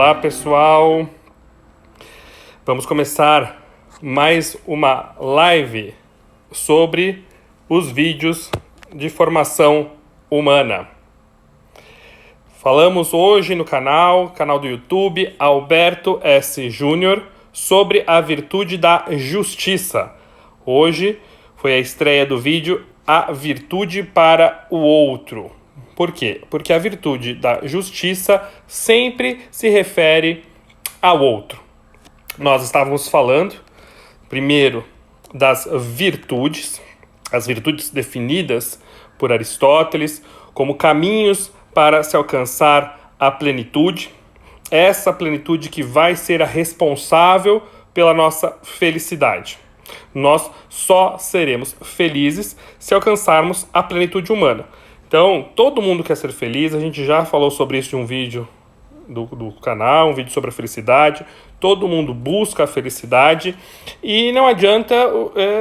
Olá, pessoal. Vamos começar mais uma live sobre os vídeos de formação humana. Falamos hoje no canal do YouTube Alberto S. Júnior sobre a virtude da justiça. Hoje foi a estreia do vídeo A Virtude para o Outro. Por quê? Porque a virtude da justiça sempre se refere ao outro. Nós estávamos falando, primeiro, das virtudes, as virtudes definidas por Aristóteles como caminhos para se alcançar a plenitude, essa plenitude que vai ser a responsável pela nossa felicidade. Nós só seremos felizes se alcançarmos a plenitude humana. Então, todo mundo quer ser feliz, a gente já falou sobre isso em um vídeo do canal, um vídeo sobre a felicidade. Todo mundo busca a felicidade e não adianta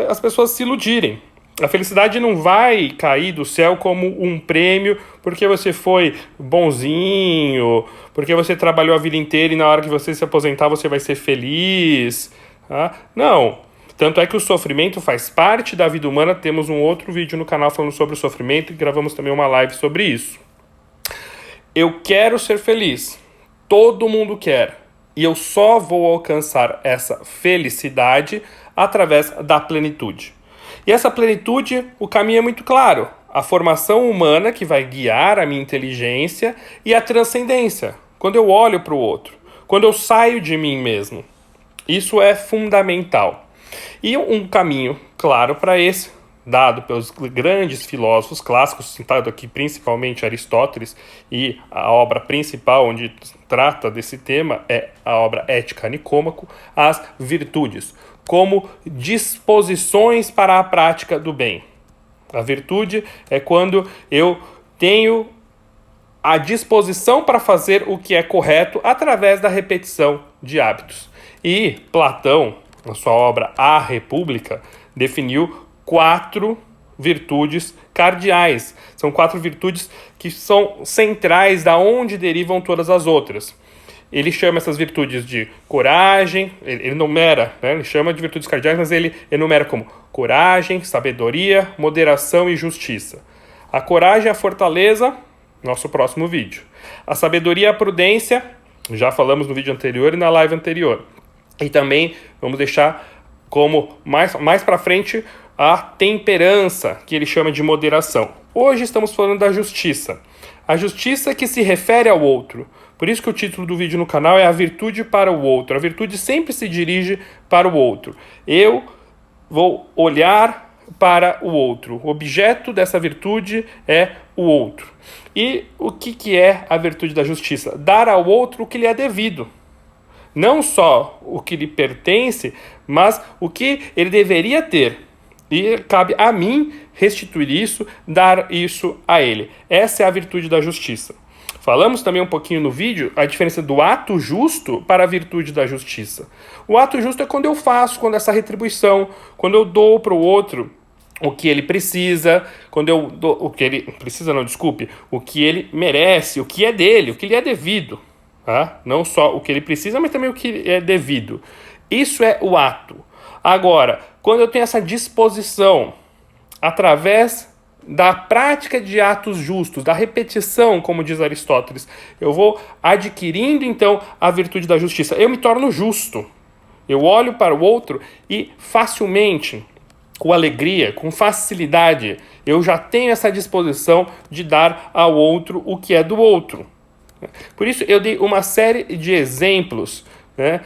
as pessoas se iludirem. A felicidade não vai cair do céu como um prêmio porque você foi bonzinho, porque você trabalhou a vida inteira e na hora que você se aposentar você vai ser feliz. Tá? Não. Tanto é que o sofrimento faz parte da vida humana. Temos um outro vídeo no canal falando sobre o sofrimento e gravamos também uma live sobre isso. Eu quero ser feliz. Todo mundo quer. E eu só vou alcançar essa felicidade através da plenitude. E essa plenitude, o caminho é muito claro. A formação humana que vai guiar a minha inteligência e a transcendência. Quando eu olho para o outro. Quando eu saio de mim mesmo. Isso é fundamental. E um caminho claro para esse, dado pelos grandes filósofos clássicos, citado aqui principalmente Aristóteles, e a obra principal onde trata desse tema é a obra Ética Nicômaco, as virtudes, como disposições para a prática do bem. A virtude é quando eu tenho a disposição para fazer o que é correto através da repetição de hábitos. E Platão, na sua obra A República, definiu 4 virtudes cardeais. São 4 virtudes que são centrais da onde derivam todas as outras. Ele chama essas virtudes de coragem, ele enumera, né? Ele chama de virtudes cardeais, mas ele enumera como coragem, sabedoria, moderação e justiça. A coragem é a fortaleza, nosso próximo vídeo. A sabedoria é a prudência, já falamos no vídeo anterior e na live anterior. E também vamos deixar como mais para frente a temperança, que ele chama de moderação. Hoje estamos falando da justiça. A justiça que se refere ao outro. Por isso que o título do vídeo no canal é A Virtude para o Outro. A virtude sempre se dirige para o outro. Eu vou olhar para o outro. O objeto dessa virtude é o outro. E o que é a virtude da justiça? Dar ao outro o que lhe é devido. Não só o que lhe pertence, mas o que ele deveria ter. E cabe a mim restituir isso, dar isso a ele. Essa é a virtude da justiça. Falamos também um pouquinho no vídeo a diferença do ato justo para a virtude da justiça. O ato justo é quando eu faço, quando essa retribuição, quando eu dou para o outro o que ele precisa, quando eu dou o que ele precisa, não, desculpe, o que ele merece, o que é dele, o que lhe é devido. Tá? Não só o que ele precisa, mas também o que é devido. Isso é o ato. Agora, quando eu tenho essa disposição, através da prática de atos justos, da repetição, como diz Aristóteles, eu vou adquirindo, então, a virtude da justiça. Eu me torno justo. Eu olho para o outro e facilmente, com alegria, com facilidade, eu já tenho essa disposição de dar ao outro o que é do outro. Por isso eu dei uma série de exemplos, né,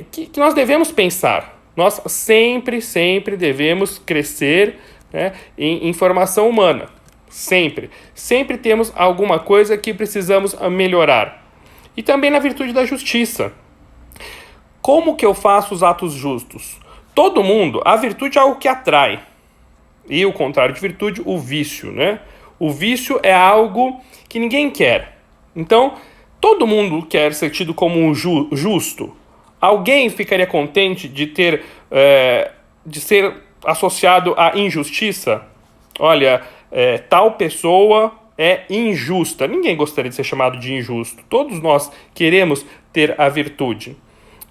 que nós devemos pensar. Nós sempre devemos crescer, né, em formação humana. Sempre temos alguma coisa que precisamos melhorar. E também na virtude da justiça. Como que eu faço os atos justos? Todo mundo, a virtude é algo que atrai. E o contrário de virtude, o vício, né? O vício é algo que ninguém quer. Então, todo mundo quer ser tido como um justo. Alguém ficaria contente de ser associado à injustiça? Olha, tal pessoa é injusta. Ninguém gostaria de ser chamado de injusto. Todos nós queremos ter a virtude.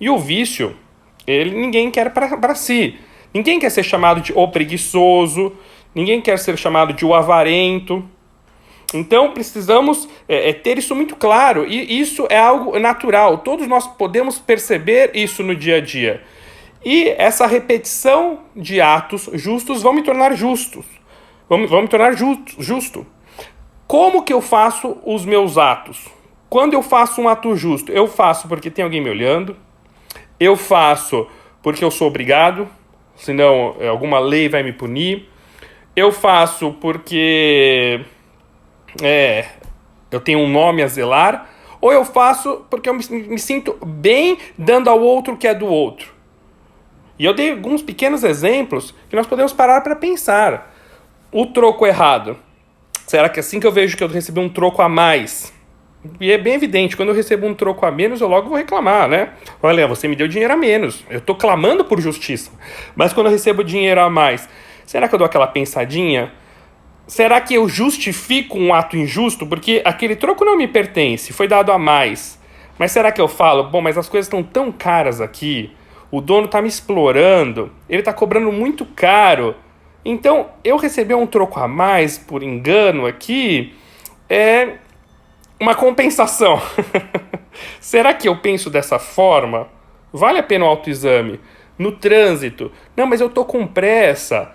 E o vício, ninguém quer para si. Ninguém quer ser chamado de o preguiçoso, ninguém quer ser chamado de o avarento. Então precisamos ter isso muito claro, e isso é algo natural, todos nós podemos perceber isso no dia a dia. E essa repetição de atos justos vão me tornar justos, vão me tornar justo. Como que eu faço os meus atos? Quando eu faço um ato justo, eu faço porque tem alguém me olhando, eu faço porque eu sou obrigado, senão alguma lei vai me punir, eu faço porque eu tenho um nome a zelar, ou eu faço porque eu me sinto bem dando ao outro o que é do outro. E eu dei alguns pequenos exemplos que nós podemos parar para pensar. O troco errado. Será que assim que eu vejo que eu recebi um troco a mais? E é bem evidente, quando eu recebo um troco a menos, eu logo vou reclamar, né? Olha, você me deu dinheiro a menos. Eu estou clamando por justiça. Mas quando eu recebo dinheiro a mais, será que eu dou aquela pensadinha? Será que eu justifico um ato injusto? Porque aquele troco não me pertence, foi dado a mais. Mas será que eu falo, bom, mas as coisas estão tão caras aqui, o dono está me explorando, ele está cobrando muito caro. Então, eu receber um troco a mais por engano aqui é uma compensação. Será que eu penso dessa forma? Vale a pena o autoexame? No trânsito? Não, mas eu tô com pressa.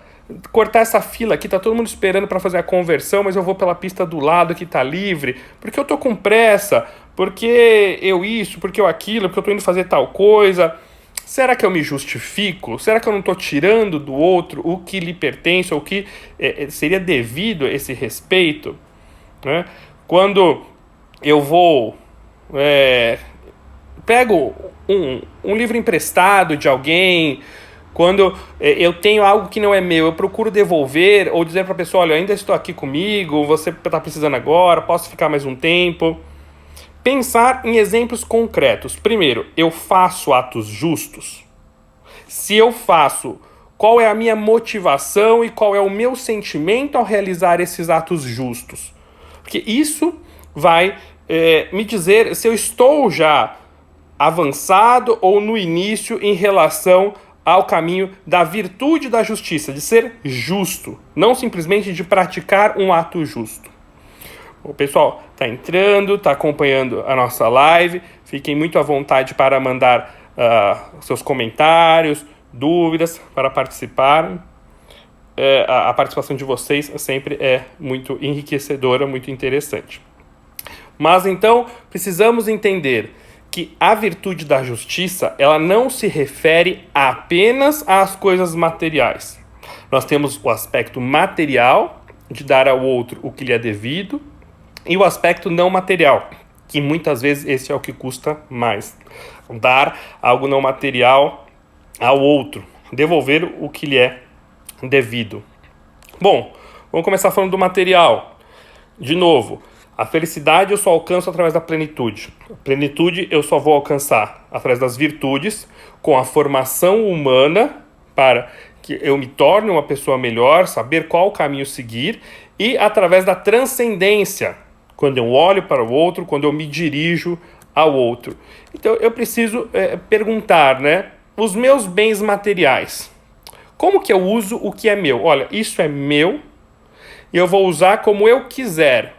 Cortar essa fila aqui, tá todo mundo esperando para fazer a conversão, mas eu vou pela pista do lado que tá livre, porque eu tô com pressa, porque eu isso, porque eu aquilo, porque eu tô indo fazer tal coisa. Será que eu me justifico? Será que eu não estou tirando do outro o que lhe pertence, ou o que seria devido a esse respeito? Né? Quando eu vou... pego um livro emprestado de alguém, quando eu tenho algo que não é meu, eu procuro devolver, ou dizer para a pessoa, olha, eu ainda estou aqui comigo, você está precisando agora, posso ficar mais um tempo... Pensar em exemplos concretos. Primeiro, eu faço atos justos? Se eu faço, qual é a minha motivação e qual é o meu sentimento ao realizar esses atos justos? Porque isso vai me dizer se eu estou já avançado ou no início em relação ao caminho da virtude da justiça, de ser justo, não simplesmente de praticar um ato justo. O pessoal está entrando, está acompanhando a nossa live. Fiquem muito à vontade para mandar seus comentários, dúvidas, para participar. A participação de vocês sempre é muito enriquecedora, muito interessante. Mas então, precisamos entender que a virtude da justiça, ela não se refere apenas às coisas materiais. Nós temos o aspecto material, de dar ao outro o que lhe é devido, e o aspecto não material, que muitas vezes esse é o que custa mais. Dar algo não material ao outro, devolver o que lhe é devido. Bom, vamos começar falando do material. De novo, a felicidade eu só alcanço através da plenitude. A plenitude eu só vou alcançar através das virtudes, com a formação humana, para que eu me torne uma pessoa melhor, saber qual caminho seguir, e através da transcendência, quando eu olho para o outro, quando eu me dirijo ao outro. Então eu preciso perguntar, né? Os meus bens materiais, como que eu uso o que é meu? Olha, isso é meu e eu vou usar como eu quiser.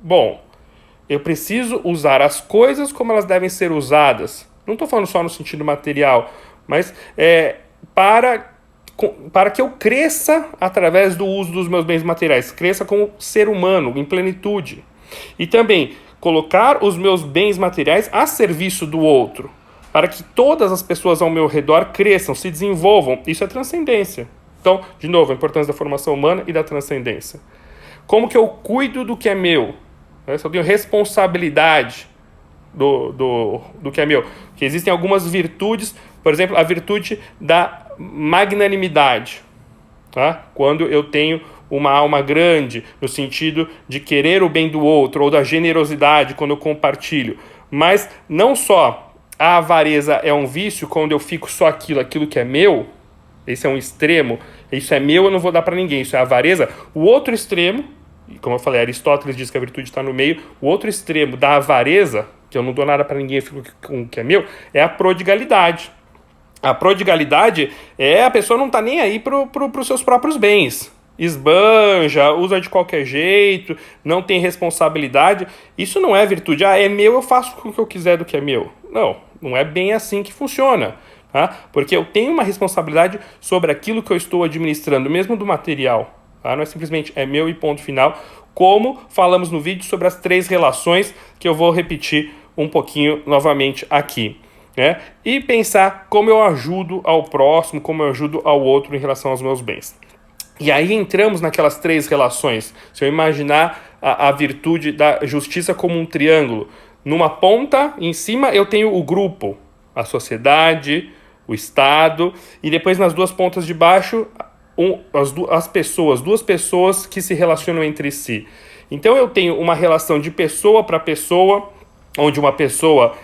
Bom, eu preciso usar as coisas como elas devem ser usadas. Não estou falando só no sentido material, mas para que eu cresça através do uso dos meus bens materiais, cresça como ser humano, em plenitude. E também colocar os meus bens materiais a serviço do outro, para que todas as pessoas ao meu redor cresçam, se desenvolvam. Isso é transcendência. Então, de novo, a importância da formação humana e da transcendência. Como que eu cuido do que é meu? Se eu tenho responsabilidade do que é meu. Porque existem algumas virtudes, por exemplo, a virtude da magnanimidade. Tá? Quando eu tenho uma alma grande, no sentido de querer o bem do outro, ou da generosidade, quando eu compartilho. Mas não só a avareza é um vício, quando eu fico só aquilo que é meu, esse é um extremo, isso é meu, eu não vou dar para ninguém, isso é avareza. O outro extremo, e como eu falei, Aristóteles diz que a virtude está no meio. O outro extremo da avareza, que eu não dou nada para ninguém, eu fico com o que é meu, é a prodigalidade. A prodigalidade é a pessoa não tá nem aí pros seus próprios bens. Esbanja, usa de qualquer jeito, não tem responsabilidade. Isso não é virtude. É meu, eu faço o que eu quiser do que é meu. Não é bem assim que funciona. Tá? Porque eu tenho uma responsabilidade sobre aquilo que eu estou administrando, mesmo do material. Tá? Não é simplesmente é meu e ponto final. Como falamos no vídeo sobre as 3 relações, que eu vou repetir um pouquinho novamente aqui. Né? E pensar como eu ajudo ao próximo, como eu ajudo ao outro em relação aos meus bens. E aí entramos naquelas 3 relações. Se eu imaginar a virtude da justiça como um triângulo, numa ponta, em cima, eu tenho o grupo, a sociedade, o Estado, e depois nas 2 pontas de baixo, as pessoas, 2 pessoas que se relacionam entre si. Então eu tenho uma relação de pessoa para pessoa, onde uma pessoa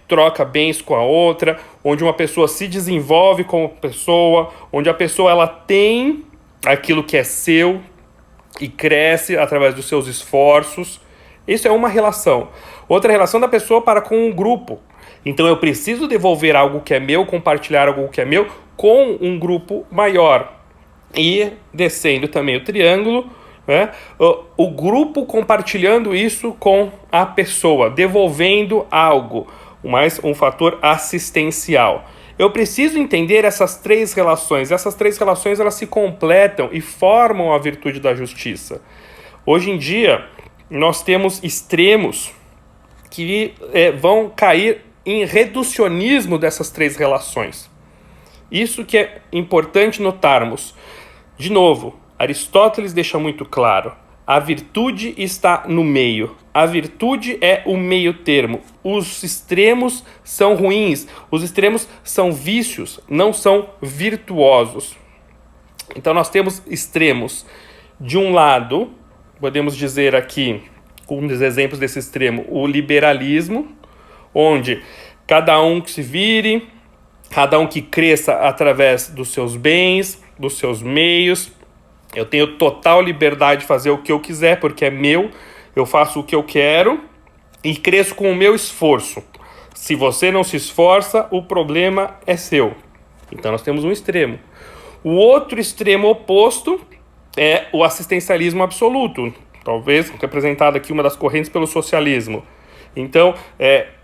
troca bens com a outra, onde uma pessoa se desenvolve como pessoa, onde a pessoa ela tem aquilo que é seu e cresce através dos seus esforços. Isso é uma relação. Outra relação da pessoa para com um grupo. Então eu preciso devolver algo que é meu, compartilhar algo que é meu com um grupo maior. E descendo também o triângulo, né? O grupo compartilhando isso com a pessoa, devolvendo algo, mais um fator assistencial. Eu preciso entender essas 3 relações. Essas 3 relações elas se completam e formam a virtude da justiça. Hoje em dia, nós temos extremos que vão cair em reducionismo dessas 3 relações. Isso que é importante notarmos. De novo, Aristóteles deixa muito claro, a virtude está no meio. A virtude é o meio termo. Os extremos são ruins, os extremos são vícios, não são virtuosos. Então nós temos extremos. De um lado, podemos dizer aqui, um dos exemplos desse extremo, o liberalismo, onde cada um que se vire, cada um que cresça através dos seus bens, dos seus meios. Eu tenho total liberdade de fazer o que eu quiser, porque é meu, eu faço o que eu quero e cresço com o meu esforço. Se você não se esforça, o problema é seu. Então nós temos um extremo. O outro extremo oposto é o assistencialismo absoluto, talvez representado aqui uma das correntes pelo socialismo. Então,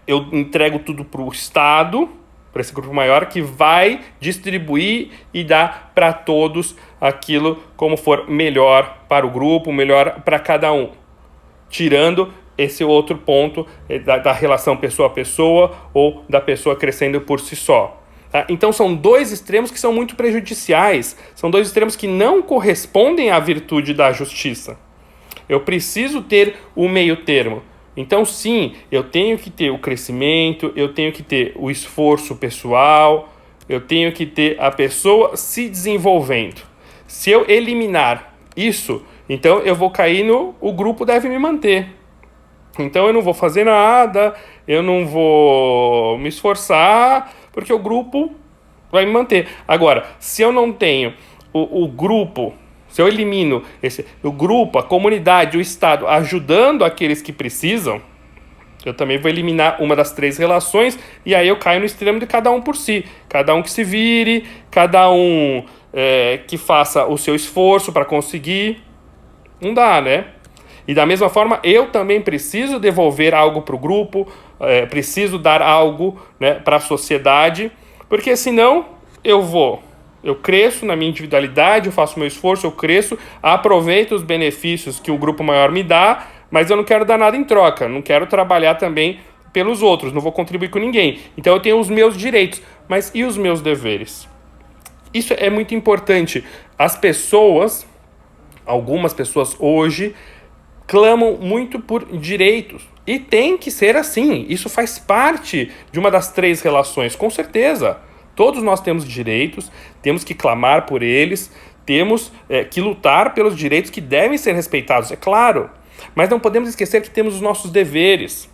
eu entrego tudo para o Estado, para esse grupo maior, que vai distribuir e dar para todos aquilo como for melhor para o grupo, melhor para cada um. Tirando esse outro ponto da relação pessoa a pessoa ou da pessoa crescendo por si só. Tá? Então são 2 extremos que são muito prejudiciais, são 2 extremos que não correspondem à virtude da justiça. Eu preciso ter o meio termo. Então, sim, eu tenho que ter o crescimento, eu tenho que ter o esforço pessoal, eu tenho que ter a pessoa se desenvolvendo. Se eu eliminar isso, então eu vou cair no o grupo deve me manter. Então eu não vou fazer nada, eu não vou me esforçar, porque o grupo vai me manter. Agora, se eu não tenho o grupo, se eu elimino o grupo, a comunidade, o Estado ajudando aqueles que precisam, eu também vou eliminar uma das 3 relações e aí eu caio no extremo de cada um por si. Cada um que se vire, cada um que faça o seu esforço para conseguir. Não dá, né? E da mesma forma, eu também preciso devolver algo para o grupo, preciso dar algo, né, para a sociedade, porque senão eu cresço na minha individualidade, eu faço meu esforço, eu cresço, aproveito os benefícios que o grupo maior me dá, mas eu não quero dar nada em troca, não quero trabalhar também pelos outros, não vou contribuir com ninguém. Então eu tenho os meus direitos, mas e os meus deveres? Isso é muito importante. As pessoas, algumas pessoas hoje, clamam muito por direitos. E tem que ser assim, isso faz parte de uma das 3 relações, com certeza. Todos nós temos direitos, temos que clamar por eles, temos que lutar pelos direitos que devem ser respeitados, é claro. Mas não podemos esquecer que temos os nossos deveres.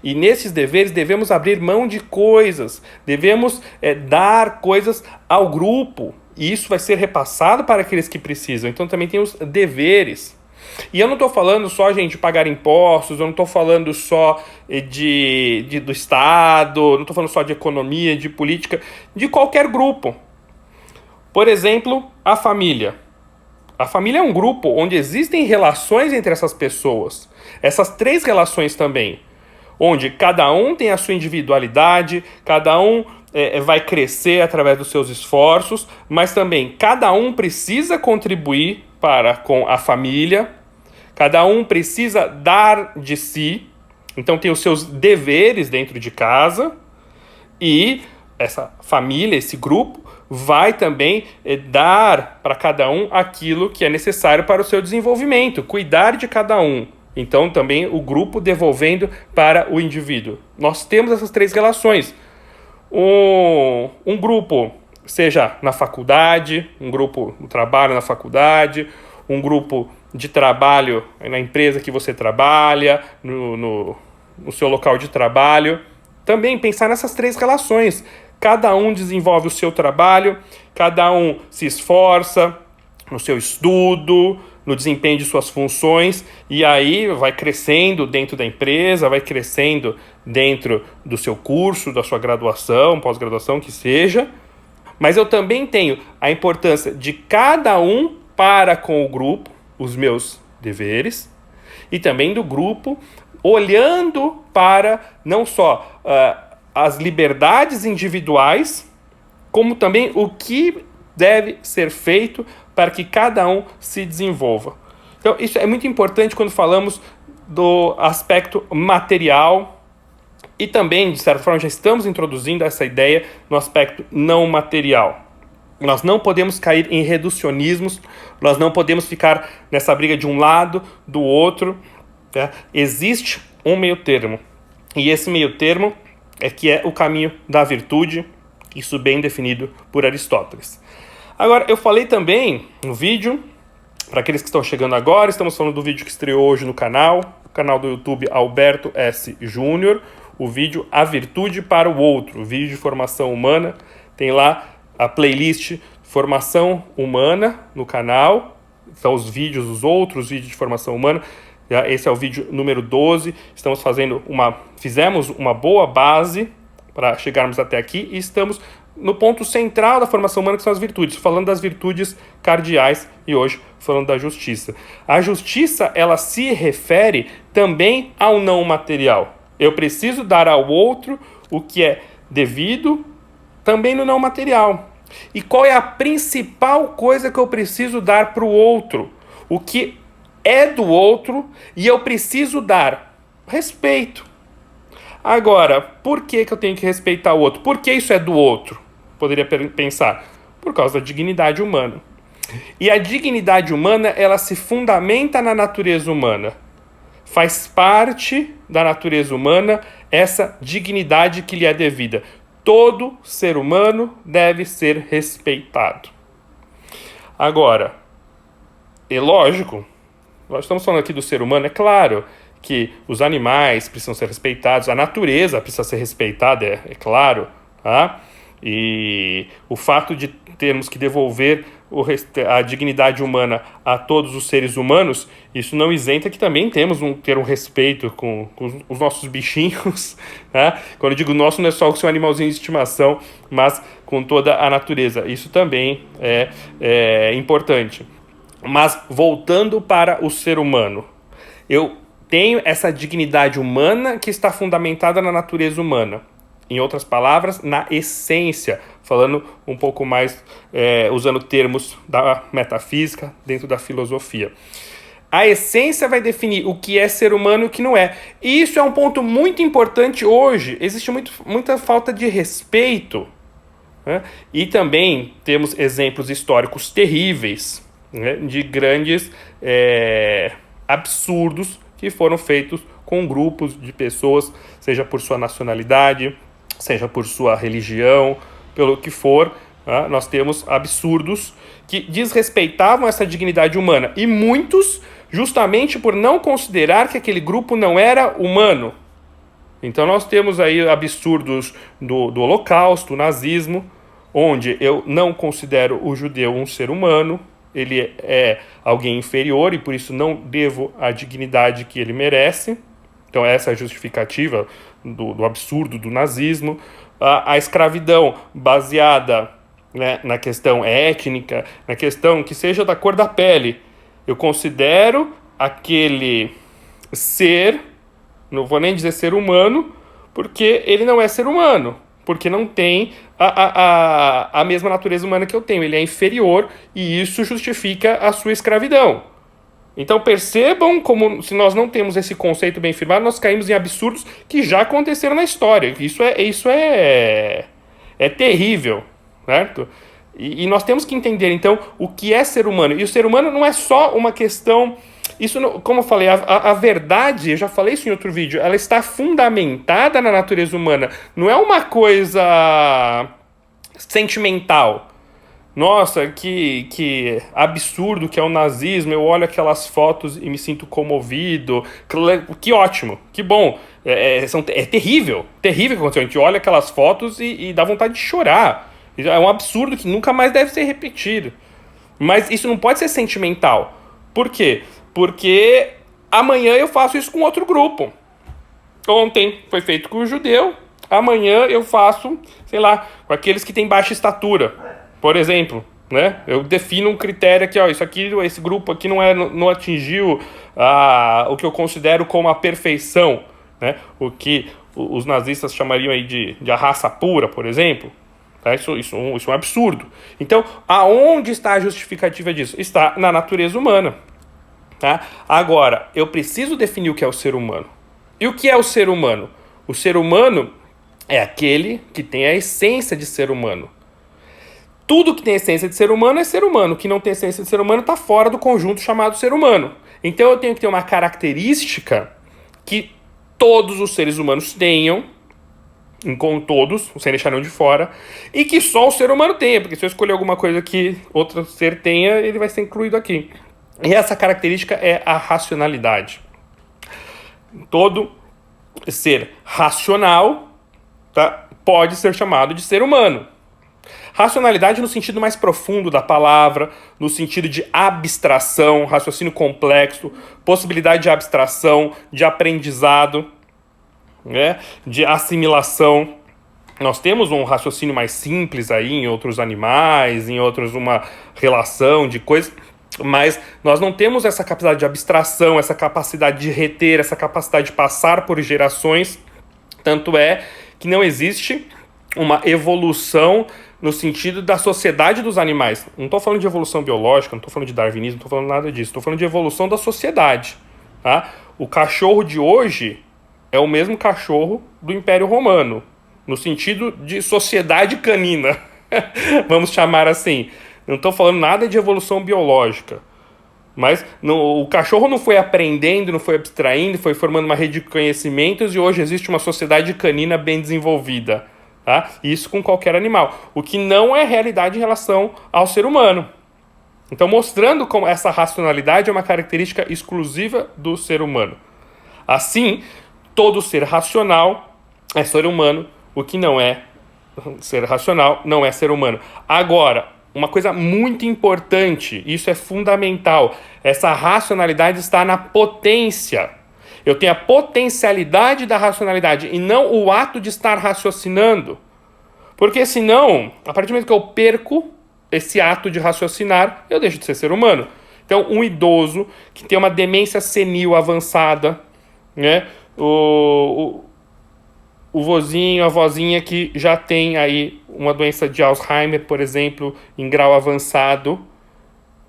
E nesses deveres devemos abrir mão de coisas, devemos dar coisas ao grupo. E isso vai ser repassado para aqueles que precisam. Então também tem os deveres. E eu não estou falando só, gente, de pagar impostos, eu não estou falando só do Estado, não estou falando só de economia, de política, de qualquer grupo. Por exemplo, a família. A família é um grupo onde existem relações entre essas pessoas. Essas 3 relações também. Onde cada um tem a sua individualidade, cada um vai crescer através dos seus esforços, mas também cada um precisa contribuir para com a família, cada um precisa dar de si, então tem os seus deveres dentro de casa, e essa família, esse grupo, vai também dar para cada um aquilo que é necessário para o seu desenvolvimento, cuidar de cada um. Então, também o grupo devolvendo para o indivíduo. Nós temos essas 3 relações. Um grupo, seja na faculdade, um grupo de trabalho na faculdade, um grupo de trabalho na empresa que você trabalha, no seu local de trabalho. Também pensar nessas 3 relações. Cada um desenvolve o seu trabalho, cada um se esforça no seu estudo, no desempenho de suas funções, e aí vai crescendo dentro da empresa, vai crescendo dentro do seu curso, da sua graduação, pós-graduação, que seja. Mas eu também tenho a importância de cada um para com o grupo, os meus deveres, e também do grupo olhando para não só as liberdades individuais, como também o que deve ser feito para que cada um se desenvolva. Então, isso é muito importante quando falamos do aspecto material e também, de certa forma, já estamos introduzindo essa ideia no aspecto não material. Nós não podemos cair em reducionismos, nós não podemos ficar nessa briga de um lado, do outro. Tá? Existe um meio termo, e esse meio termo é o caminho da virtude, isso bem definido por Aristóteles. Agora, eu falei também no vídeo, para aqueles que estão chegando agora, estamos falando do vídeo que estreou hoje no canal do YouTube Alberto S. Júnior, o vídeo A Virtude para o Outro, o vídeo de formação humana. Tem lá a playlist Formação Humana no canal, são os vídeos, os outros vídeos de formação humana. Esse é o vídeo número 12, fizemos uma boa base para chegarmos até aqui e estamos no ponto central da formação humana, que são as virtudes, falando das virtudes cardeais e hoje falando da justiça. A justiça, ela se refere também ao não material. Eu preciso dar ao outro o que é devido também no não material. E qual é a principal coisa que eu preciso dar para o outro? O que é do outro e eu preciso dar? Respeito. Agora, por que eu tenho que respeitar o outro? Por que isso é do outro? Poderia pensar. Por causa da dignidade humana. E a dignidade humana, ela se fundamenta na natureza humana. Faz parte da natureza humana essa dignidade que lhe é devida. Todo ser humano deve ser respeitado. Agora, é lógico, nós estamos falando aqui do ser humano, é claro que os animais precisam ser respeitados, a natureza precisa ser respeitada, é claro, tá? E o fato de termos que devolver a dignidade humana a todos os seres humanos, isso não isenta que também temos ter um respeito com os nossos bichinhos, né? Quando eu digo nosso, não é só o seu animalzinho de estimação, mas com toda a natureza. Isso também é importante. Mas voltando para o ser humano, eu tenho essa dignidade humana que está fundamentada na natureza humana. Em outras palavras, na essência, falando um pouco mais, usando termos da metafísica dentro da filosofia. A essência vai definir o que é ser humano e o que não é. E isso é um ponto muito importante hoje. Existe muita falta de respeito, né? E também temos exemplos históricos terríveis, né, de grandes absurdos que foram feitos com grupos de pessoas, seja por sua nacionalidade, seja por sua religião, pelo que for, né? Nós temos absurdos que desrespeitavam essa dignidade humana. E muitos, justamente por não considerar que aquele grupo não era humano. Então nós temos aí absurdos do Holocausto, o nazismo, onde eu não considero o judeu um ser humano, ele é alguém inferior e por isso não devo a dignidade que ele merece. Então essa é a justificativa do absurdo do nazismo. A escravidão baseada, né, na questão étnica, na questão que seja da cor da pele. Eu considero aquele ser, não vou nem dizer ser humano, porque ele não é ser humano, porque não tem a mesma natureza humana que eu tenho. Ele é inferior e isso justifica a sua escravidão. Então percebam como, se nós não temos esse conceito bem firmado, nós caímos em absurdos que já aconteceram na história. Isso é terrível, certo? E nós temos que entender, então, o que é ser humano. E o ser humano não é só uma questão... Isso, como eu falei, a verdade, eu já falei isso em outro vídeo, ela está fundamentada na natureza humana. Não é uma coisa sentimental. Nossa, que absurdo que é o nazismo. Eu olho aquelas fotos e me sinto comovido. Que ótimo, que bom. É terrível, terrível o que aconteceu. A gente olha aquelas fotos e dá vontade de chorar. É um absurdo que nunca mais deve ser repetido. Mas isso não pode ser sentimental. Por quê? Porque amanhã eu faço isso com outro grupo. Ontem foi feito com o judeu, amanhã eu faço, sei lá, com aqueles que têm baixa estatura, por exemplo, né? Eu defino um critério aqui, ó, isso aqui, esse grupo aqui não atingiu o que eu considero como a perfeição, né? O que os nazistas chamariam aí de a raça pura, por exemplo. Tá? Isso é um absurdo. Então, aonde está a justificativa disso? Está na natureza humana. Tá? Agora, eu preciso definir o que é o ser humano. E o que é o ser humano? O ser humano é aquele que tem a essência de ser humano. Tudo que tem essência de ser humano é ser humano. O que não tem essência de ser humano está fora do conjunto chamado ser humano. Então eu tenho que ter uma característica que todos os seres humanos tenham, com todos, sem deixar nenhum de fora, e que só o ser humano tenha, porque se eu escolher alguma coisa que outro ser tenha, ele vai ser incluído aqui. E essa característica é a racionalidade. Todo ser racional, tá, pode ser chamado de ser humano. Racionalidade no sentido mais profundo da palavra, no sentido de abstração, raciocínio complexo, possibilidade de abstração, de aprendizado, né, de assimilação. Nós temos um raciocínio mais simples aí em outros animais, em outros uma relação de coisas, mas nós não temos essa capacidade de abstração, essa capacidade de reter, essa capacidade de passar por gerações. Tanto é que não existe uma evolução no sentido da sociedade dos animais. Não estou falando de evolução biológica, não estou falando de darwinismo, não estou falando nada disso. Estou falando de evolução da sociedade. Tá? O cachorro de hoje é o mesmo cachorro do Império Romano, no sentido de sociedade canina. Vamos chamar assim. Não estou falando nada de evolução biológica. Mas o cachorro não foi aprendendo, não foi abstraindo, foi formando uma rede de conhecimentos e hoje existe uma sociedade canina bem desenvolvida. Tá? Isso com qualquer animal. O que não é realidade em relação ao ser humano. Então, mostrando como essa racionalidade é uma característica exclusiva do ser humano. Assim, todo ser racional é ser humano. O que não é ser racional não é ser humano. Agora, uma coisa muito importante, isso é fundamental, essa racionalidade está na potência. Eu tenho a potencialidade da racionalidade e não o ato de estar raciocinando. Porque senão, a partir do momento que eu perco esse ato de raciocinar, eu deixo de ser humano. Então, um idoso que tem uma demência senil avançada, né? O vozinho, a vozinha que já tem aí uma doença de Alzheimer, por exemplo, em grau avançado,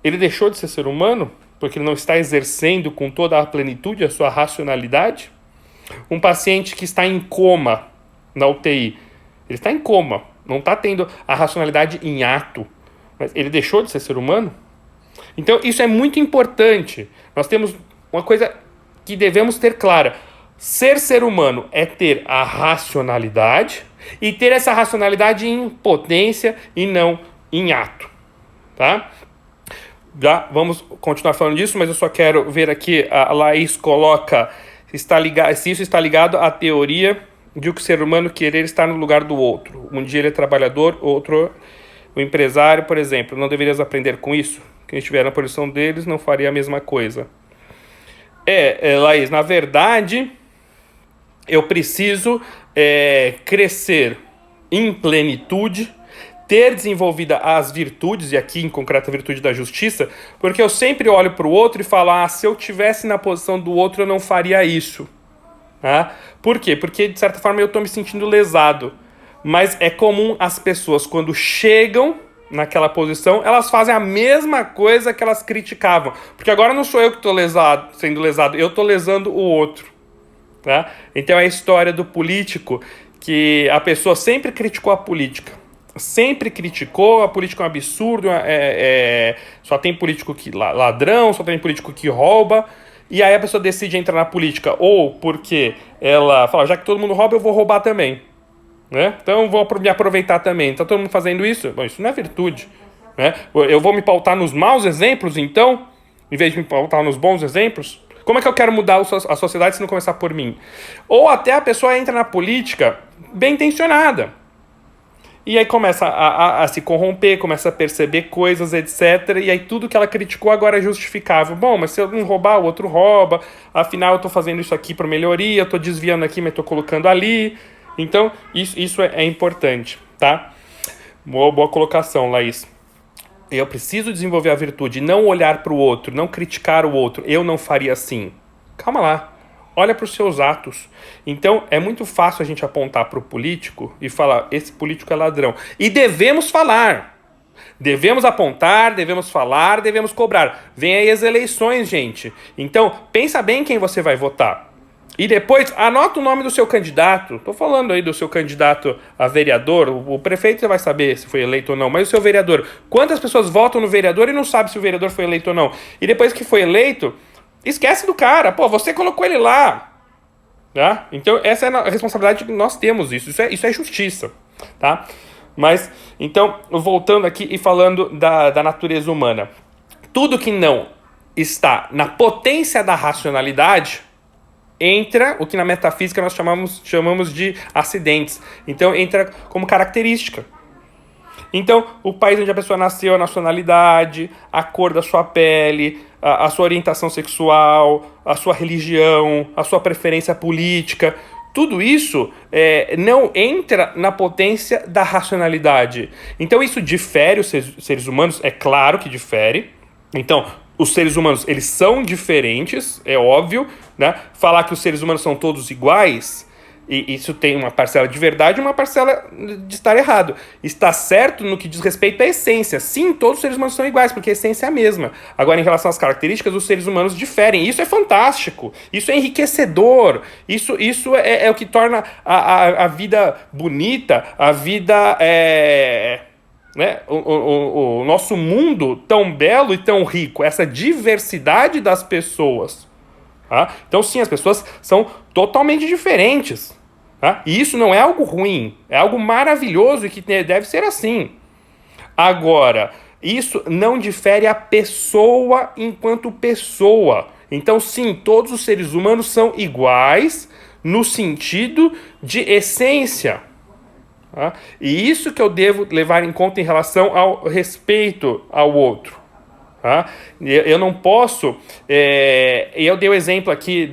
ele deixou de ser humano? Porque ele não está exercendo com toda a plenitude a sua racionalidade? Um paciente que está em coma na UTI, ele está em coma, não está tendo a racionalidade em ato, mas ele deixou de ser humano? Então isso é muito importante. Nós temos uma coisa que devemos ter clara. Ser humano é ter a racionalidade e ter essa racionalidade em potência e não em ato, tá? Já vamos continuar falando disso, mas eu só quero ver aqui, a Laís coloca se isso está ligado à teoria de que o ser humano querer estar no lugar do outro. Um dia ele é trabalhador, outro o empresário, por exemplo. Não deverias aprender com isso? Quem estiver na posição deles não faria a mesma coisa. Laís, na verdade, eu preciso crescer em plenitude, ter desenvolvida as virtudes, e aqui em concreto a virtude da justiça, porque eu sempre olho para o outro e falo, se eu tivesse na posição do outro eu não faria isso. Por quê? Porque de certa forma eu estou me sentindo lesado. Mas é comum as pessoas, quando chegam naquela posição, elas fazem a mesma coisa que elas criticavam. Porque agora não sou eu que estou sendo lesado, eu estou lesando o outro. Então é a história do político, que a pessoa sempre criticou a política. Sempre criticou, a política é um absurdo, só tem político que ladrão, só tem político que rouba. E aí a pessoa decide entrar na política, ou porque ela fala, já que todo mundo rouba, eu vou roubar também. Então eu vou me aproveitar também. Está todo mundo fazendo isso? Bom, isso não é virtude. Eu vou me pautar nos maus exemplos, então, em vez de me pautar nos bons exemplos? Como é que eu quero mudar a sociedade se não começar por mim? Ou até a pessoa entra na política bem intencionada. E aí começa a se corromper, começa a perceber coisas, etc. E aí tudo que ela criticou agora é justificável. Bom, mas se eu não roubar, o outro rouba. Afinal, eu estou fazendo isso aqui para melhoria, eu estou desviando aqui, mas estou colocando ali. Então, isso é importante, tá? Boa colocação, Laís. Eu preciso desenvolver a virtude, não olhar para o outro, não criticar o outro. Eu não faria assim. Calma lá. Olha para os seus atos. Então, é muito fácil a gente apontar para o político e falar, esse político é ladrão. E devemos falar. Devemos apontar, devemos falar, devemos cobrar. Vem aí as eleições, gente. Então, pensa bem quem você vai votar. E depois, anota o nome do seu candidato. Estou falando aí do seu candidato a vereador. O prefeito você vai saber se foi eleito ou não. Mas o seu vereador. Quantas pessoas votam no vereador e não sabem se o vereador foi eleito ou não? E depois que foi eleito, esquece do cara. Pô, você colocou ele lá. Então, essa é a responsabilidade que nós temos. Isso é justiça. Tá? Mas, então, voltando aqui e falando da natureza humana. Tudo que não está na potência da racionalidade entra o que na metafísica nós chamamos de acidentes. Então, entra como característica. Então, o país onde a pessoa nasceu, a nacionalidade, a cor da sua pele, a sua orientação sexual, a sua religião, a sua preferência política, tudo isso não entra na potência da racionalidade. Então, isso difere os seres humanos? É claro que difere. Então, os seres humanos, eles são diferentes, é óbvio, Falar que os seres humanos são todos iguais, e isso tem uma parcela de verdade e uma parcela de estar errado. Está certo no que diz respeito à essência. Sim, todos os seres humanos são iguais, porque a essência é a mesma. Agora, em relação às características, os seres humanos diferem. Isso é fantástico, isso é enriquecedor, isso é o que torna a vida bonita, a vida... o nosso mundo tão belo e tão rico, essa diversidade das pessoas. Então, sim, as pessoas são totalmente diferentes. E isso não é algo ruim, é algo maravilhoso e que deve ser assim. Agora, isso não difere a pessoa enquanto pessoa. Então, sim, todos os seres humanos são iguais no sentido de essência. E isso que eu devo levar em conta em relação ao respeito ao outro. Eu não posso... eu dei o exemplo aqui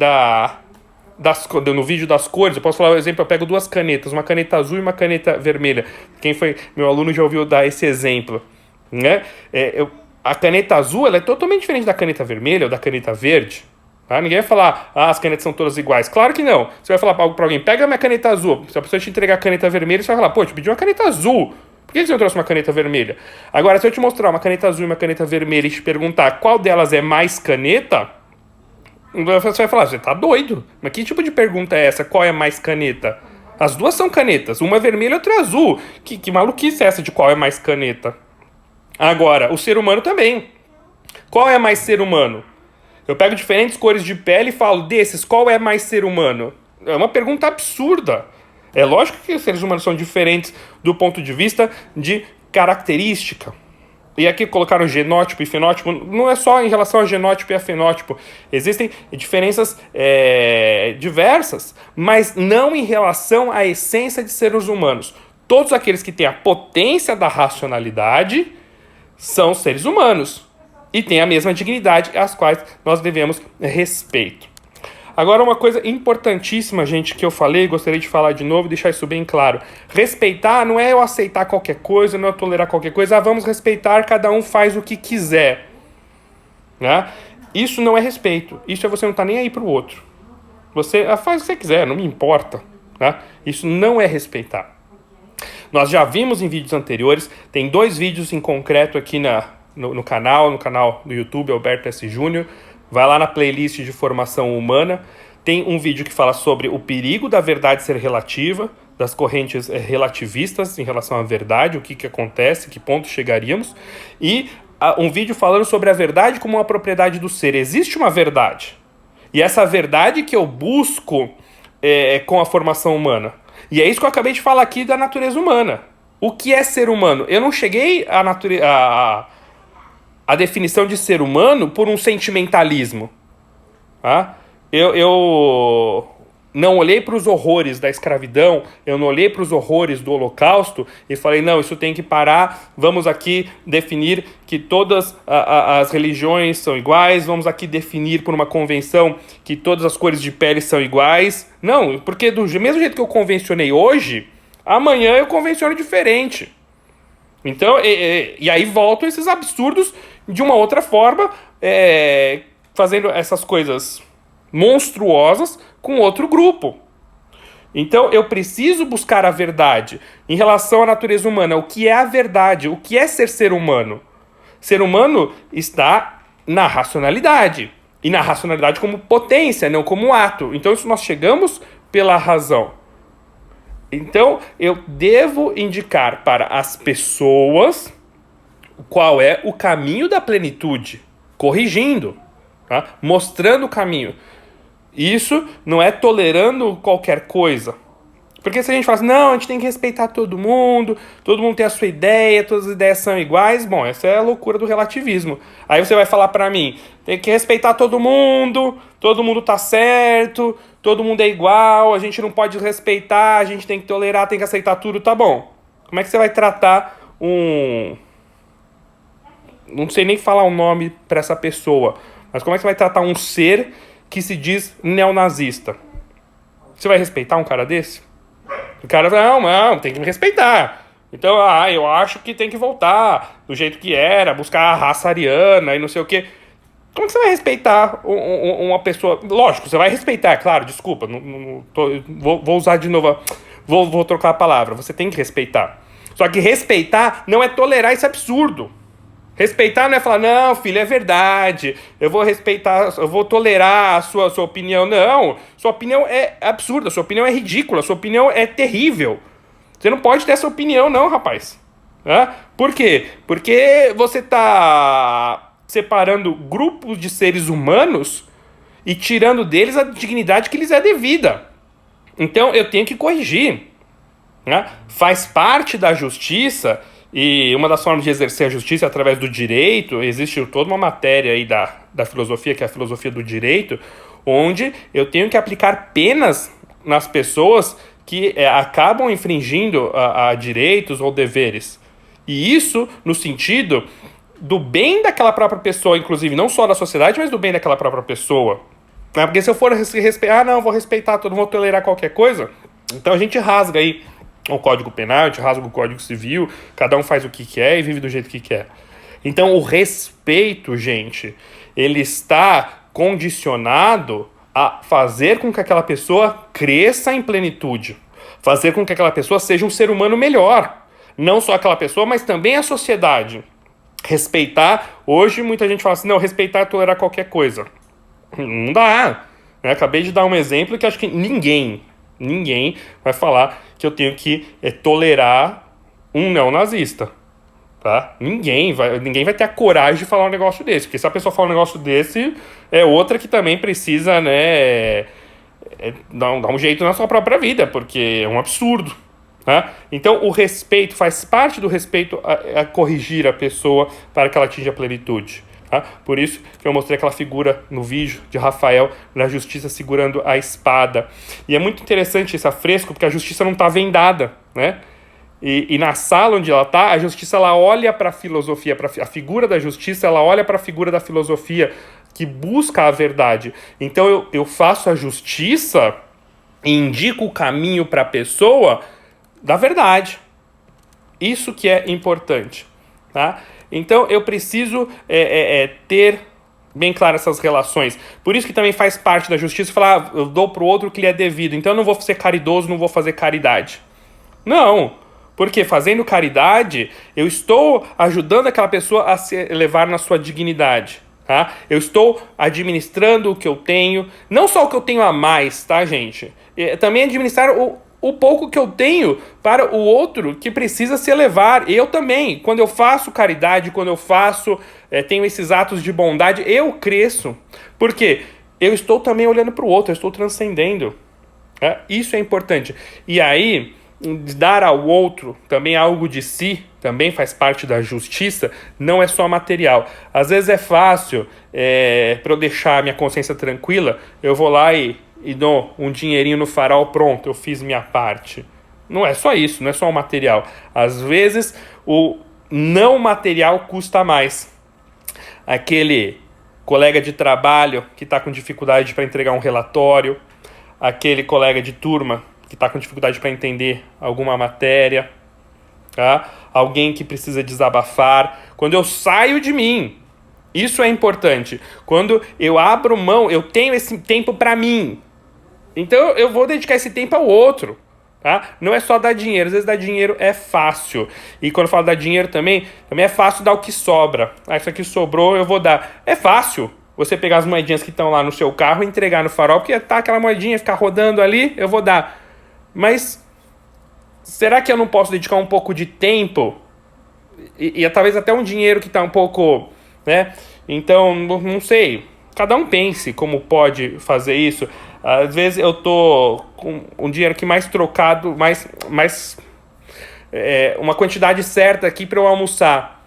no vídeo das cores. Eu posso falar o exemplo, eu pego duas canetas, uma caneta azul e uma caneta vermelha. Quem foi meu aluno já ouviu dar esse exemplo. A caneta azul ela é totalmente diferente da caneta vermelha ou da caneta verde. Ninguém vai falar, as canetas são todas iguais. Claro que não. Você vai falar para alguém, pega a minha caneta azul. Se a pessoa te entregar a caneta vermelha, você vai falar, pô, eu te pedi uma caneta azul. Por que você não trouxe uma caneta vermelha? Agora, se eu te mostrar uma caneta azul e uma caneta vermelha e te perguntar qual delas é mais caneta, você vai falar, você tá doido. Mas que tipo de pergunta é essa? Qual é mais caneta? As duas são canetas. Uma é vermelha e outra é azul. Que maluquice é essa de qual é mais caneta? Agora, o ser humano também. Qual é mais ser humano? Eu pego diferentes cores de pele e falo, desses, qual é mais ser humano? É uma pergunta absurda. É lógico que os seres humanos são diferentes do ponto de vista de característica. E aqui colocaram genótipo e fenótipo. Não é só em relação a genótipo e a fenótipo. Existem diferenças diversas, mas não em relação à essência de seres humanos. Todos aqueles que têm a potência da racionalidade são seres humanos. e têm a mesma dignidade, às quais nós devemos respeito. Agora, uma coisa importantíssima, gente, que eu falei, gostaria de falar de novo e deixar isso bem claro. Respeitar não é eu aceitar qualquer coisa, não é eu tolerar qualquer coisa. Vamos respeitar, cada um faz o que quiser. Né? Isso não é respeito. Isso é você não estar nem aí pro outro. Você faz o que você quiser, não me importa. Né? Isso não é respeitar. Nós já vimos em vídeos anteriores, tem 2 vídeos em concreto aqui no canal do YouTube, Alberto S. Júnior. Vai lá na playlist de formação humana. Tem um vídeo que fala sobre o perigo da verdade ser relativa, das correntes relativistas em relação à verdade, o que acontece, que ponto chegaríamos. E um vídeo falando sobre a verdade como uma propriedade do ser. Existe uma verdade. E essa verdade que eu busco com a formação humana. E é isso que eu acabei de falar aqui da natureza humana. O que é ser humano? Eu não cheguei a definição de ser humano por um sentimentalismo. Tá? Eu não olhei para os horrores da escravidão, eu não olhei para os horrores do Holocausto e falei, não, isso tem que parar, vamos aqui definir que todas as religiões são iguais, vamos aqui definir por uma convenção que todas as cores de pele são iguais. Não, porque do mesmo jeito que eu convencionei hoje, amanhã eu convenciono diferente. Então, e aí voltam esses absurdos de uma outra forma, fazendo essas coisas monstruosas com outro grupo. Então, eu preciso buscar a verdade em relação à natureza humana. O que é a verdade? O que é ser humano? Ser humano está na racionalidade. E na racionalidade como potência, não como ato. Então, isso nós chegamos pela razão. Então, eu devo indicar para as pessoas qual é o caminho da plenitude, corrigindo, tá? Mostrando o caminho. Isso não é tolerando qualquer coisa. Porque se a gente fala assim, não, a gente tem que respeitar todo mundo tem a sua ideia, todas as ideias são iguais, bom, essa é a loucura do relativismo. Aí você vai falar pra mim, tem que respeitar todo mundo tá certo, todo mundo é igual, a gente não pode respeitar, a gente tem que tolerar, tem que aceitar tudo, tá bom. Como é que você vai tratar não sei nem falar o nome pra essa pessoa, mas como é que você vai tratar um ser que se diz neonazista? Você vai respeitar um cara desse? O cara fala, não, tem que me respeitar. Então, eu acho que tem que voltar do jeito que era, buscar a raça ariana e não sei o quê. Como que você vai respeitar uma pessoa? Lógico, você vai respeitar, claro, desculpa, vou usar de novo, vou trocar a palavra. Você tem que respeitar. Só que respeitar não é tolerar esse absurdo. Respeitar não é falar, não, filho, é verdade, eu vou respeitar, eu vou tolerar a sua opinião. Não, sua opinião é absurda, sua opinião é ridícula, sua opinião é terrível. Você não pode ter essa opinião, não, rapaz. Por quê? Porque você está separando grupos de seres humanos e tirando deles a dignidade que lhes é devida. Então, eu tenho que corrigir. Faz parte da justiça. E uma das formas de exercer a justiça é através do direito. Existe toda uma matéria aí da filosofia, que é a filosofia do direito, onde eu tenho que aplicar penas nas pessoas que acabam infringindo a direitos ou deveres. E isso no sentido do bem daquela própria pessoa, inclusive não só da sociedade, mas do bem daquela própria pessoa. Porque se eu for respeitar, não, vou respeitar todo mundo, vou tolerar qualquer coisa, então a gente rasga aí o Código Penal, a gente rasga o Código Civil, cada um faz o que quer e vive do jeito que quer. Então o respeito, gente, ele está condicionado a fazer com que aquela pessoa cresça em plenitude, fazer com que aquela pessoa seja um ser humano melhor, não só aquela pessoa, mas também a sociedade. Respeitar, hoje muita gente fala assim, não, respeitar é tolerar qualquer coisa. Não dá. Acabei de dar um exemplo que acho que ninguém vai falar que eu tenho que tolerar um neonazista, tá? Ninguém vai ter a coragem de falar um negócio desse, porque se a pessoa falar um negócio desse, é outra que também precisa, dar um jeito na sua própria vida, porque é um absurdo, tá? Então, o respeito faz parte do respeito a corrigir a pessoa para que ela atinja a plenitude. Por isso que eu mostrei aquela figura no vídeo de Rafael na justiça segurando a espada. E é muito interessante esse afresco, porque a justiça não está vendada, né? E na sala onde ela está, a justiça ela olha para a filosofia, para a figura da justiça, ela olha para a figura da filosofia que busca a verdade. Então eu faço a justiça e indico o caminho para a pessoa da verdade. Isso que é importante. Tá? Então eu preciso ter bem claro essas relações. Por isso que também faz parte da justiça falar, eu dou para o outro o que lhe é devido. Então eu não vou ser caridoso, não vou fazer caridade. Não. Porque fazendo caridade, eu estou ajudando aquela pessoa a se elevar na sua dignidade. Tá? Eu estou administrando o que eu tenho, não só o que eu tenho a mais, tá, gente? Também administrar o pouco que eu tenho para o outro que precisa se elevar. Eu também, quando eu faço caridade, quando eu tenho esses atos de bondade, eu cresço. Por quê? Eu estou também olhando para o outro, eu estou transcendendo. Isso é importante. E aí, dar ao outro também algo de si, também faz parte da justiça, não é só material. Às vezes é fácil, para eu deixar a minha consciência tranquila, eu vou lá e dou um dinheirinho no farol, pronto, eu fiz minha parte. Não é só isso, não é só o material. Às vezes o não material custa mais. Aquele colega de trabalho que está com dificuldade para entregar um relatório, aquele colega de turma que está com dificuldade para entender alguma matéria, tá? Alguém que precisa desabafar. Quando eu saio de mim, isso é importante. Quando eu abro mão, eu tenho esse tempo para mim. Então eu vou dedicar esse tempo ao outro. Tá? Não é só dar dinheiro. Às vezes dar dinheiro é fácil. E quando eu falo dar dinheiro também é fácil dar o que sobra. Isso aqui sobrou, eu vou dar. É fácil você pegar as moedinhas que estão lá no seu carro e entregar no farol, porque tá aquela moedinha, ficar rodando ali, eu vou dar. Mas será que eu não posso dedicar um pouco de tempo? E talvez até um dinheiro que está um pouco, né? Então, não sei. Cada um pense como pode fazer isso. Às vezes eu tô com um dinheiro aqui mais trocado, uma quantidade certa aqui para eu almoçar.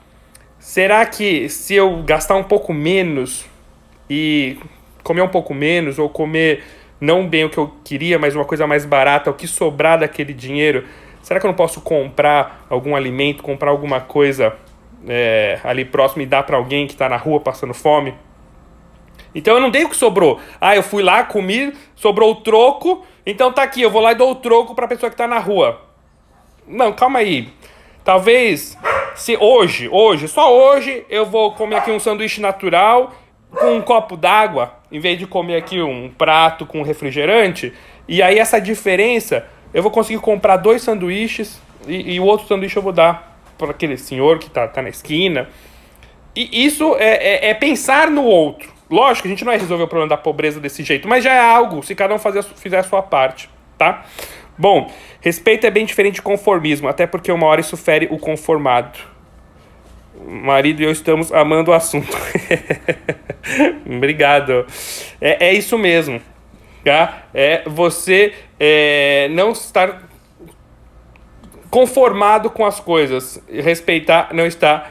Será que se eu gastar um pouco menos e comer um pouco menos, ou comer não bem o que eu queria, mas uma coisa mais barata, o que sobrar daquele dinheiro, será que eu não posso comprar algum alimento, comprar alguma coisa ali próximo e dar para alguém que está na rua passando fome? Então eu não dei o que sobrou. Eu fui lá, comi, sobrou o troco, então tá aqui, eu vou lá e dou o troco para a pessoa que está na rua. Não, calma aí. Talvez, se hoje, só hoje, eu vou comer aqui um sanduíche natural com um copo d'água, em vez de comer aqui um prato com refrigerante, e aí essa diferença, eu vou conseguir comprar 2 sanduíches, e o outro sanduíche eu vou dar para aquele senhor que tá na esquina. E isso é pensar no outro. Lógico que a gente não vai resolver o problema da pobreza desse jeito, mas já é algo, se cada um fizer a sua parte, tá? Bom, respeito é bem diferente de conformismo, até porque uma hora isso fere o conformado. O marido e eu estamos amando o assunto. Obrigado. É isso mesmo. Tá? Você não estar conformado com as coisas. Respeitar não está...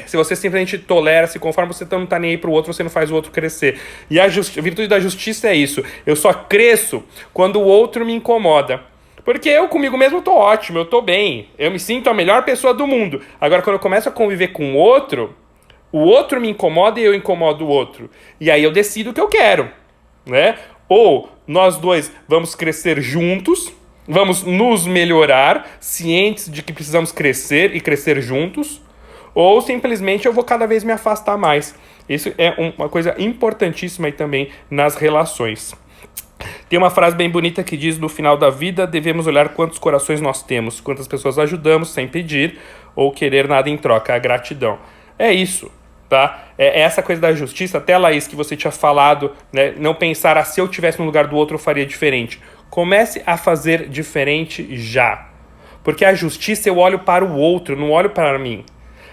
se você simplesmente tolera, se conforma, você não está nem aí para o outro, você não faz o outro crescer. E a virtude da justiça é isso. Eu só cresço quando o outro me incomoda. Porque eu comigo mesmo tô ótimo, eu tô bem. Eu me sinto a melhor pessoa do mundo. Agora, quando eu começo a conviver com o outro me incomoda e eu incomodo o outro. E aí eu decido o que eu quero, né? Ou nós dois vamos crescer juntos, vamos nos melhorar, cientes de que precisamos crescer e crescer juntos, ou simplesmente eu vou cada vez me afastar mais. Isso é uma coisa importantíssima aí também nas relações. Tem uma frase bem bonita que diz: no final da vida devemos olhar quantos corações nós temos, quantas pessoas ajudamos sem pedir ou querer nada em troca, a gratidão. É isso, tá? É essa coisa da justiça, até Laís que você tinha falado, né? Não pensar, se eu estivesse no lugar do outro eu faria diferente. Comece a fazer diferente já. Porque a justiça eu olho para o outro, não olho para mim.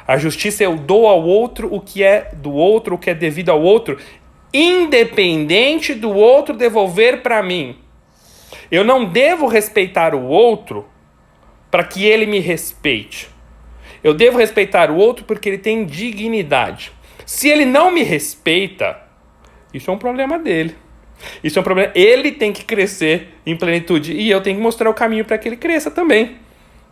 A justiça eu dou ao outro o que é do outro, o que é devido ao outro, independente do outro devolver para mim. Eu não devo respeitar o outro para que ele me respeite. Eu devo respeitar o outro porque ele tem dignidade. Se ele não me respeita, isso é um problema dele. Isso é um problema. Ele tem que crescer em plenitude e eu tenho que mostrar o caminho para que ele cresça também.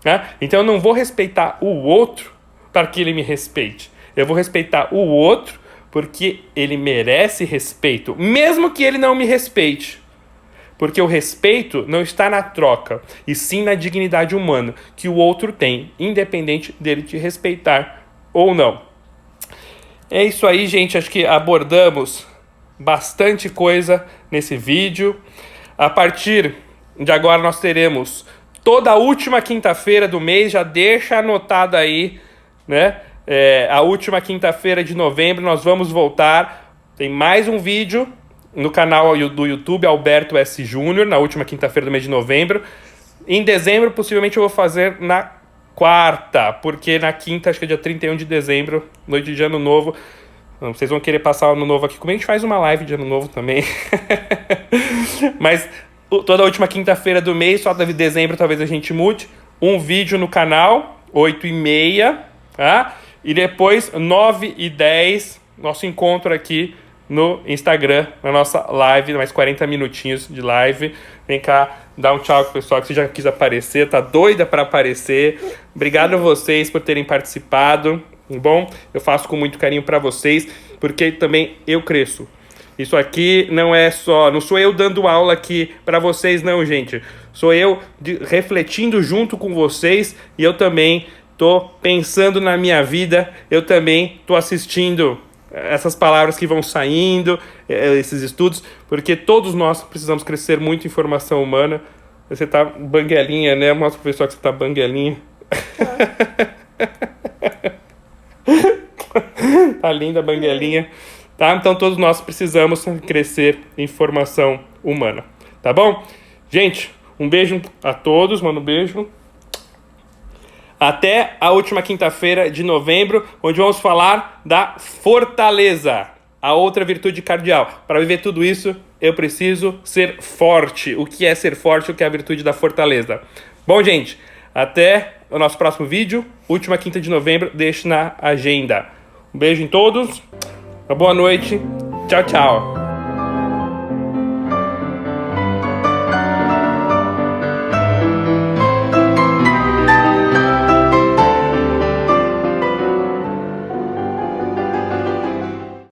né? Então eu não vou respeitar o outro para que ele me respeite. Eu vou respeitar o outro porque ele merece respeito, mesmo que ele não me respeite. Porque o respeito não está na troca, e sim na dignidade humana que o outro tem, independente dele te respeitar ou não. É isso aí, gente. Acho que abordamos bastante coisa nesse vídeo. A partir de agora nós teremos toda a última quinta-feira do mês, já deixa anotado aí, né? A última quinta-feira de novembro nós vamos voltar. Tem mais um vídeo no canal do YouTube Alberto S. Júnior, na última quinta-feira do mês de novembro. Em dezembro, possivelmente eu vou fazer na quarta, porque na quinta, acho que é dia 31 de dezembro, noite de Ano Novo. Vocês vão querer passar o Ano Novo aqui comigo, a gente faz uma live de Ano Novo também. Mas toda a última quinta-feira do mês, só de dezembro talvez a gente mude. Um vídeo no canal, 8h30, tá? E depois, 9h10, nosso encontro aqui no Instagram, na nossa live, mais 40 minutinhos de live. Vem cá, dá um tchau pro pessoal que você já quis aparecer, tá doida para aparecer. Obrigado a vocês por terem participado, tá bom? Eu faço com muito carinho para vocês, porque também eu cresço. Isso aqui não sou eu dando aula aqui para vocês não, gente. Sou eu refletindo junto com vocês, e eu também tô pensando na minha vida, eu também tô assistindo essas palavras que vão saindo, esses estudos, porque todos nós precisamos crescer muito em formação humana. Você tá banguelinha, né? Mostra pro pessoal que você tá banguelinha. Tá linda a banguelinha. Tá? Então todos nós precisamos crescer em formação humana. Tá bom? Gente, um beijo a todos, mano, um beijo. Até a última quinta-feira de novembro, onde vamos falar da fortaleza, a outra virtude cardeal. Para viver tudo isso, eu preciso ser forte. O que é ser forte? O que é a virtude da fortaleza? Bom, gente, até o nosso próximo vídeo, última quinta de novembro, deixe na agenda. Um beijo em todos, uma boa noite, tchau, tchau.